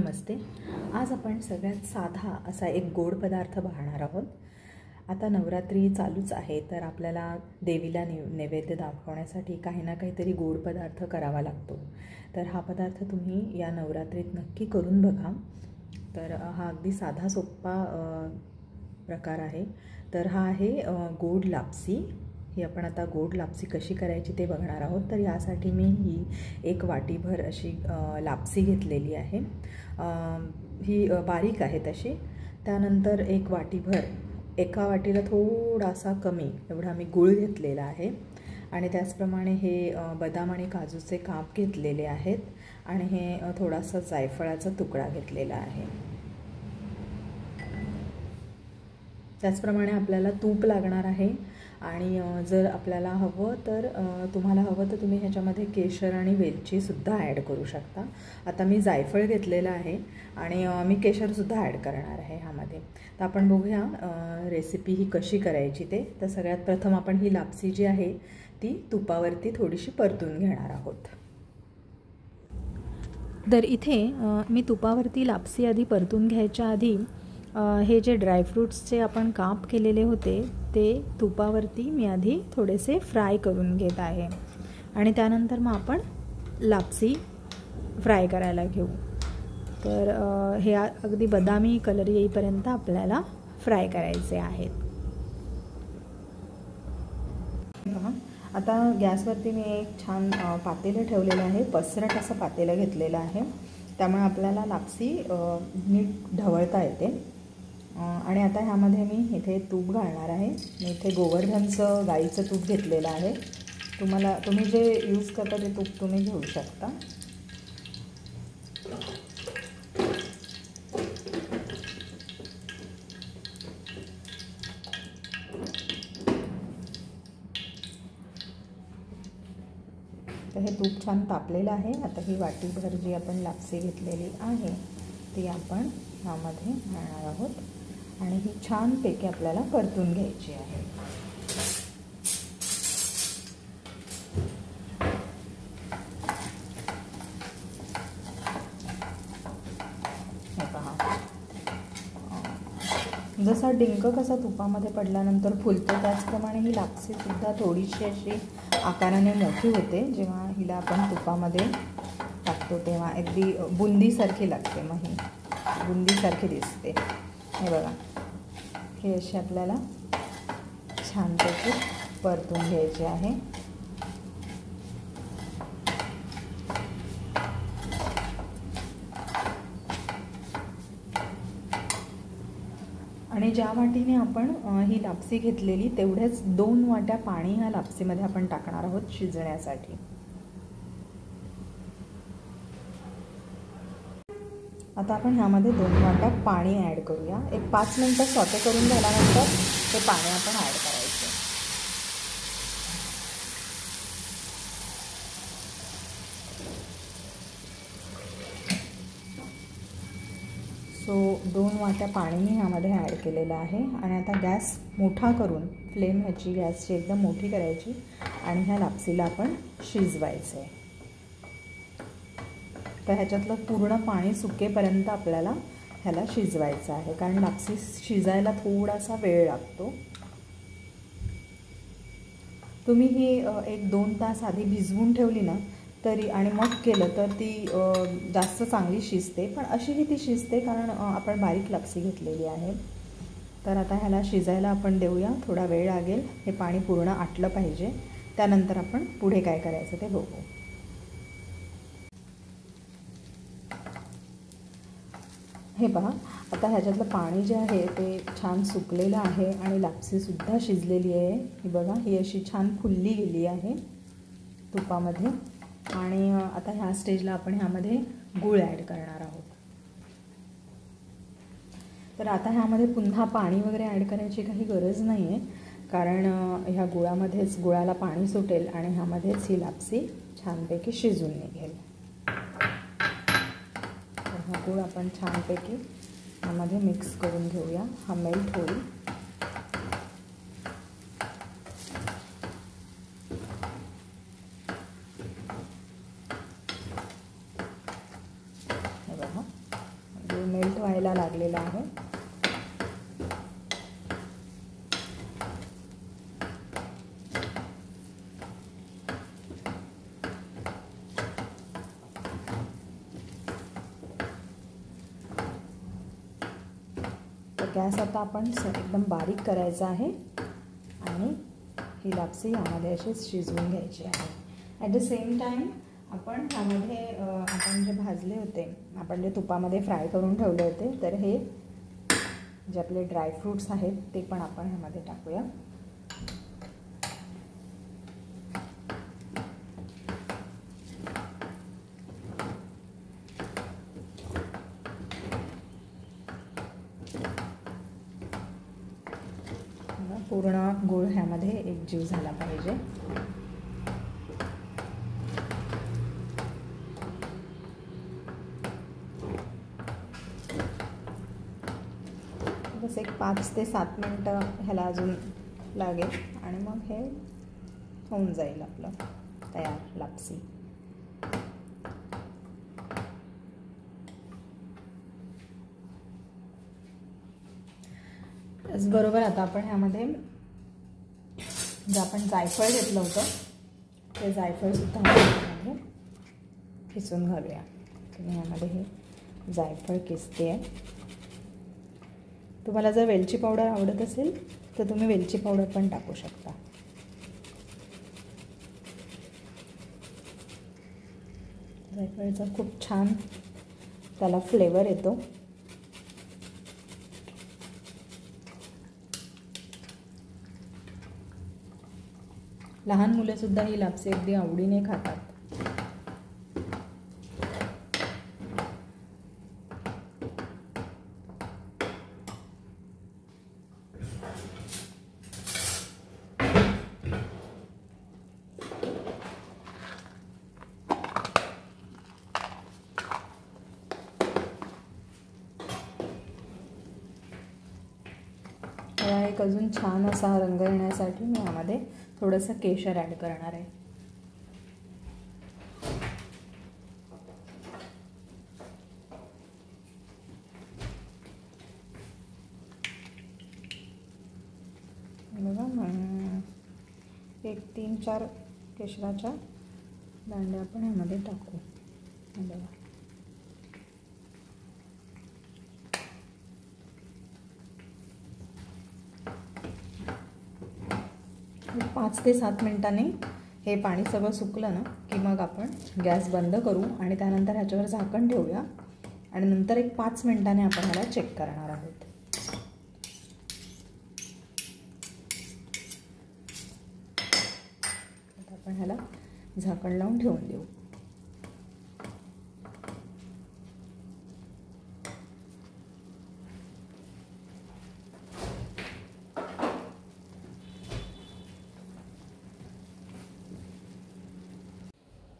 नमस्ते। आज आपण सगळ्यात साधा असा एक गोड पदार्थ पाहणार आहोत। आता नवरात्री चालूच आहे, तर आपल्याला देवीला नैवेद्य दाखवण्यासाठी काही ना काहीतरी गोड पदार्थ करावा लागतो। तर हा पदार्थ तुम्ही या नवरात्रीत नक्की करून बघा। तर हा अगदी साधा सोपा प्रकार आहे। तर हा आहे गोड लापसी। ही आपण आता गोड लापसी कशी करायची ते बघणार आहोत। तर यासाठी मी ही एक वाटीभर अशी लापसी घेतलेली आहे। ही बारीक आहे तशी। त्यानंतर एक वाटीभर, एका वाटीला थोडासा कमी एवढा मी गूळ घेतलेला आहे आणि त्याचप्रमाणे हे बदाम आणि काजूचे काप घेतलेले आहेत आणि हे थोडासा जायफळाचा तुकडा घेतलेला आहे। त्याचप्रमाणे आपल्याला तूप लागणार आहे आणि जर आपल्याला हवं तर तुम्हाला हवं तर तुम्ही ह्याच्यामध्ये केशर आणि वेलची सुद्धा ॲड करू शकता। आता मी जायफळ घेतलेलं आहे आणि मी केशर सुद्धा ॲड करणार आहे ह्यामध्ये। तर आपण बघूया रेसिपी ही कशी करायची ते। तर सगळ्यात प्रथम आपण ही लापसी जी आहे ती तुपावरती थोडीशी परतून घेणार आहोत। तर इथे मी तुपावरती लापसी आधी परतून घ्यायच्या आधी हे जे ड्रायफ्रूट्सचे आपण काप केलेले होते ते तुपावरती मी आधी थोडेसे फ्राय करून घेत आहे आणि त्यानंतर मग आपण लापसी फ्राय करायला घेऊ। तर हे अगदी बदामी कलर येईपर्यंत आपल्याला फ्राय करायचे आहेत। आता गॅसवरती मी एक छान पातेलं ठेवलेलं आहे। पसरट असं पातेलं घेतलेलं आहे, त्यामुळे आपल्याला लापसी नीट ढवळता येते। आणि आता ह्यामध्ये मी इथे तूप घालणार आहे। मी इथे गोवर्धनचं गाईचं तूप घेतलेलं आहे। तुम्ही जे यूज करता ते तूप तुम्ही घेऊ शकता। तर हे तूप छान तापलेलं आहे। आता ही वाटीभर जी आपण लापसी घेतलेली आहे ती आपण ह्यामध्ये घालणार आहोत आणि ही छानपैकी आपल्याला परतून घ्यायची आहे। हे पहा, जसा डिंक कसा तुपामध्ये पडल्यानंतर फुलतो त्याचप्रमाणे ही लापसी सुद्धा थोडीशी अशी आकाराने मोठी होते। जेव्हा हिला आपण तुपामध्ये टाकतो तेव्हा अगदी बुंदीसारखी लागते। मग ही बुंदीसारखी दिसते। हे बघा, हे असे आपल्याला छानपैकी परतून घ्यायचे आहे। आणि ज्या वाटीने आपण ही लापसी घेतलेली तेवढेच 2 वाट्या पाणी ह्या लापसीमध्ये आपण टाकणार आहोत शिजण्यासाठी। आता आपण ह्यामध्ये 2 वाट्या पाणी ॲड करूया। एक 5 मिनिटं सॉटे करून झाल्यानंतर ते पाणी आपण ॲड करायचं। सो 2 वाट्या पाणी मी ह्यामध्ये ॲड केलेलं आहे आणि आता गॅस मोठा करून फ्लेम ह्याची गॅसची एकदम मोठी करायची आणि ह्या लापसीला आपण शिजवायचं आहे। तर ह्याच्यातलं पूर्ण पाणी सुकेपर्यंत आपल्याला ह्याला शिजवायचं आहे, कारण लापसी शिजायला थोडासा वेळ लागतो। तुम्ही ही 1-2 तास आधी भिजवून ठेवली ना तरी आणि मग केलं तर ती जास्त चांगली शिजते। पण अशीही ती शिजते कारण आपण बारीक लापसी घेतलेली आहे। तर आता ह्याला शिजायला आपण देऊया, थोडा वेळ लागेल। हे पाणी पूर्ण आटलं पाहिजे, त्यानंतर आपण पुढे काय करायचं ते बघू। हे पहा, आता ह्याच्यातलं पाणी जे आहे ते छान सुकलेलं आहे आणि लापसीसुद्धा शिजलेली आहे। ही बघा, ही अशी छान फुलली गेली आहे तुपामध्ये। आणि आता ह्या स्टेजला आपण ह्यामध्ये गूळ ॲड करणार आहोत। तर आता ह्यामध्ये पुन्हा पाणी वगैरे ॲड करायची काही गरज नाही आहे, कारण ह्या गुळामध्येच गुळाला पाणी सुटेल आणि ह्यामध्येच ही लापसी छानपैकी शिजून निघेल। हा गूळ आपण छानपैकी ह्यामध्ये मिक्स करून घेऊया, हा मेल्ट होईल। हे बघा, फुगायला लागलेला आहे. गॅस आता आपण एकदम बारीक करायचा आहे आणि ही लापसी यामध्ये अशीच शिजवून घ्यायची आहे. ॲट द सेम टाईम आपण ह्यामध्ये आपण जे भाजले होते, आपण जे तुपामध्ये फ्राय करून ठेवले होते, तर हे जे आपले ड्रायफ्रूट्स आहेत ते पण आपण ह्यामध्ये टाकूया. पूर्ण गूळ ह्यामध्ये एकजीव झाला पाहिजे. बस एक 5 ते 7 मिनटं ह्याला अजून लागेल आणि मग हे होऊन जाईल आपलं तयार लापसी. त्याचबरोबर आता आपण ह्यामध्ये जे आपण जायफळ घेतलं होतं ते जायफळसुद्धा ह्यामध्ये किसून घालूया. तुम्ही ह्यामध्ये हे जायफळ किसते आहे. तुम्हाला जर वेलची पावडर आवडत असेल तर तुम्ही वेलची पावडर पण टाकू शकता. जायफळचा खूप छान त्याला फ्लेवर येतो. लहान मुलेसुद्धा ही लापसी अगदी आवडीने खातात. एक अजून छान असा रंग येण्यासाठी मी यामध्ये थोडंसं केशर ॲड करणार आहे. बघा, 1-3-4 केशराच्या दांड्या आपण ह्यामध्ये टाकू. बघा, 5 ते 7 मिनिटांनी हे पाणी सगळं सुकलं ना की मग आपण गॅस बंद करू आणि त्यानंतर ह्याच्यावर झाकण ठेवूया आणि नंतर एक 5 मिनिटांनी आपण ह्याला चेक करणार आहोत. आता आपण ह्याला झाकण लावून ठेवून देऊ.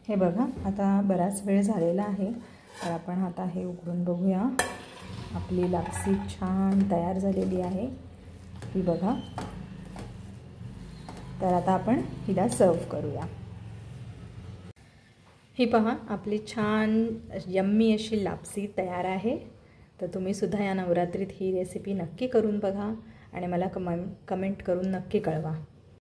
हे बघा, आता बराच वेळ झालेला आहे, तर आपण आता हे उघडून बघूया. आपली लापसी छान तयार झालेली आहे ही बघा. तर आता आपण हिला सर्व करूया. ही पहा, आपली छान यम्मी अशी लापसी तयार आहे. तर तुम्ही सुद्धा या नवरात्रीत ही रेसिपी नक्की करून बघा आणि मला कमेंट करून नक्की कळवा.